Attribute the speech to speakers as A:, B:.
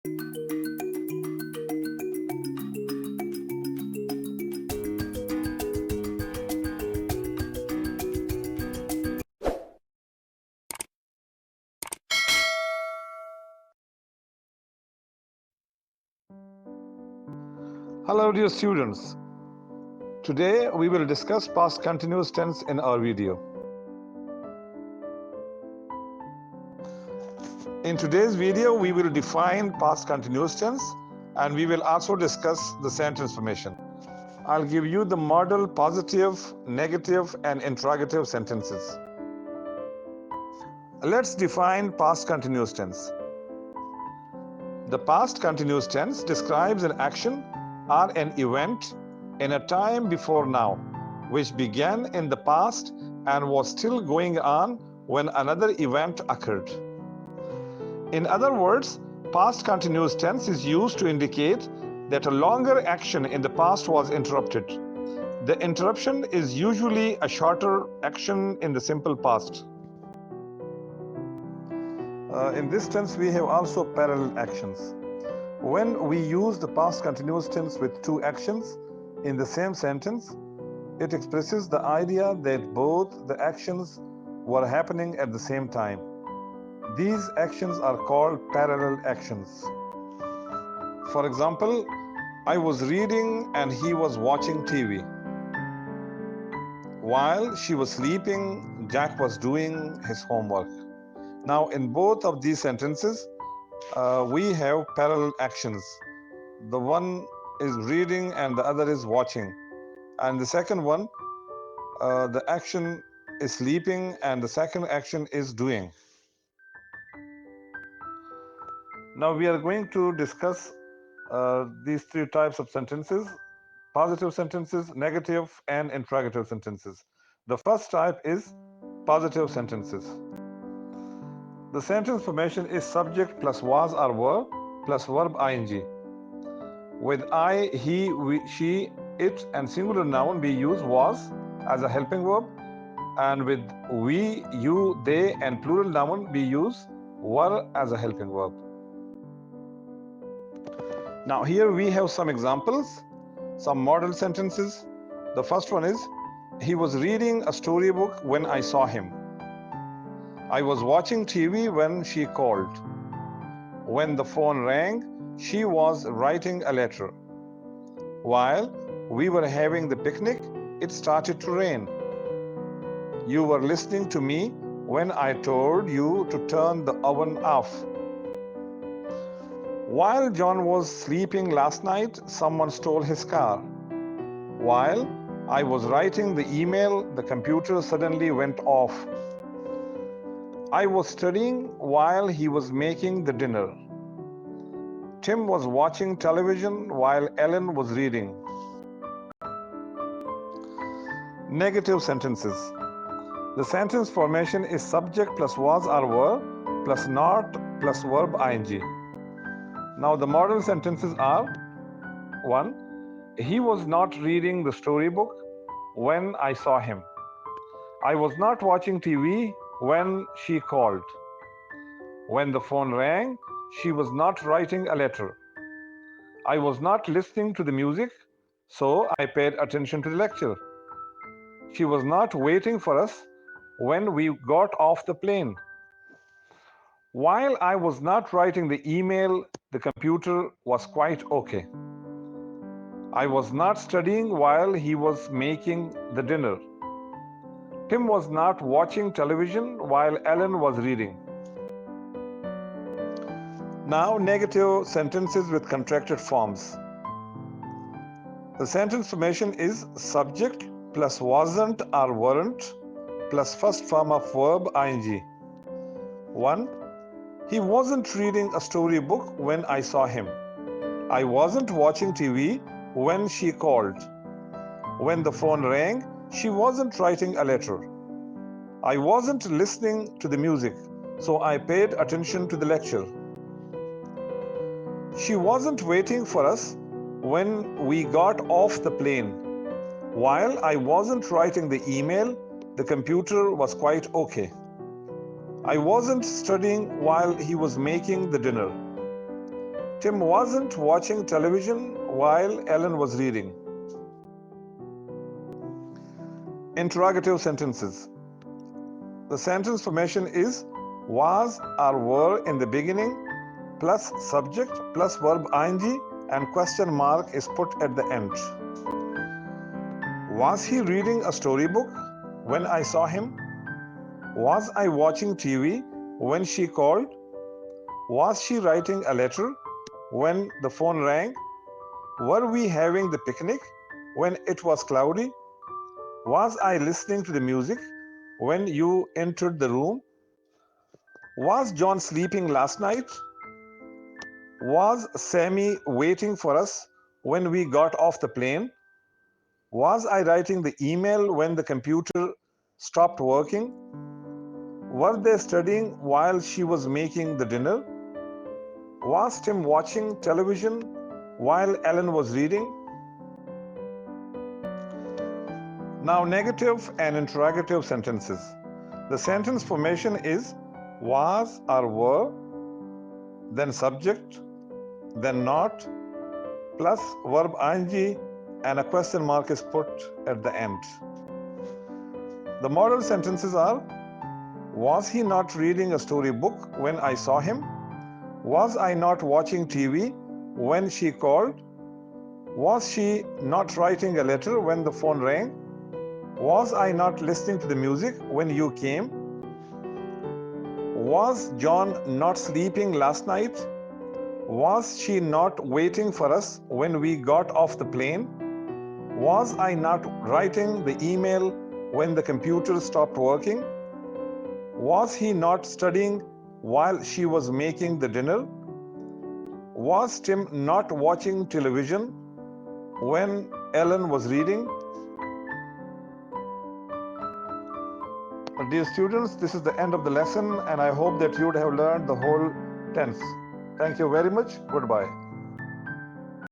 A: Hello dear students. Today we will discuss past continuous tense in our video. In today's video we will define past continuous tense and we will also discuss the sentence formation. I'll give you the model positive, negative and interrogative sentences. Let's define past continuous tense. The past continuous tense describes an action or an event in a time before now, which began in the past and was still going on when another event occurred. In other words, past continuous tense is used to indicate that a longer action in the past was interrupted. The interruption is usually a shorter action in the simple past. In this tense, we have also parallel actions. When we use the past continuous tense with two actions in the same sentence, it expresses the idea that both the actions were happening at the same time. These actions are called parallel actions. For example, I was reading and he was watching TV. While she was sleeping, Jack was doing his homework. Now, in both of these sentences, we have parallel actions. The one is reading and the other is watching. And the second one, the action is sleeping and the second action is doing. Now we are going to discuss these three types of sentences: positive sentences, negative and interrogative sentences. The first type is positive sentences. The sentence formation is subject plus was or were plus verb ing. With I, he, she, it and singular noun we use was as a helping verb, and with we, you, they and plural noun we use were as a helping verb. Now here we have some examples, some model sentences. The first one is, he was reading a storybook when I saw him. I was watching TV when she called. When the phone rang, she was writing a letter. While we were having the picnic, it started to rain. You were listening to me when I told you to turn the oven off. While John was sleeping last night, someone stole his car. While I was writing the email, the computer suddenly went off. I was studying while he was making the dinner. Tim was watching television while Ellen was reading. Negative sentences. The sentence formation is subject plus was or were plus not plus verb ing. Now the model sentences are: 1. He was not reading the storybook when I saw him. I was not watching TV when she called. When the phone rang, she was not writing a letter. I was not listening to the music, so I paid attention to the lecture. She was not waiting for us when we got off the plane. While I was not writing the email, the computer was quite okay. I was not studying while he was making the dinner. Tim was not watching television while Ellen was reading. Now, negative sentences with contracted forms. The sentence formation is subject plus wasn't or weren't plus first form of verb ing. 1. He wasn't reading a storybook when I saw him. I wasn't watching TV when she called. When the phone rang, she wasn't writing a letter. I wasn't listening to the music, so I paid attention to the lecture. She wasn't waiting for us when we got off the plane. While I wasn't writing the email, the computer was quite okay. I wasn't studying while he was making the dinner. Tim wasn't watching television while Ellen was reading. Interrogative sentences. The sentence formation is was or were in the beginning plus subject plus verb ing and question mark is put at the end. Was he reading a storybook when I saw him? Was I watching TV when she called? Was she writing a letter when the phone rang? Were we having the picnic when it was cloudy? Was I listening to the music when you entered the room? Was John sleeping last night? Was Sammy waiting for us when we got off the plane? Was I writing the email when the computer stopped working? Were they studying while she was making the dinner? Was Tim watching television while Ellen was reading? Now, negative and interrogative sentences. The sentence formation is was or were, then subject, then not, plus verb ing, and a question mark is put at the end. The model sentences are was he not reading a storybook when I saw him? Was I not watching TV when she called? Was she not writing a letter when the phone rang? Was I not listening to the music when you came? Was John not sleeping last night? Was she not waiting for us when we got off the plane? Was I not writing the email when the computer stopped working? Was he not studying while she was making the dinner? Was Tim not watching television when Ellen was reading? Dear students, this is the end of the lesson and I hope that you would have learned the whole tense. Thank you very much. Goodbye.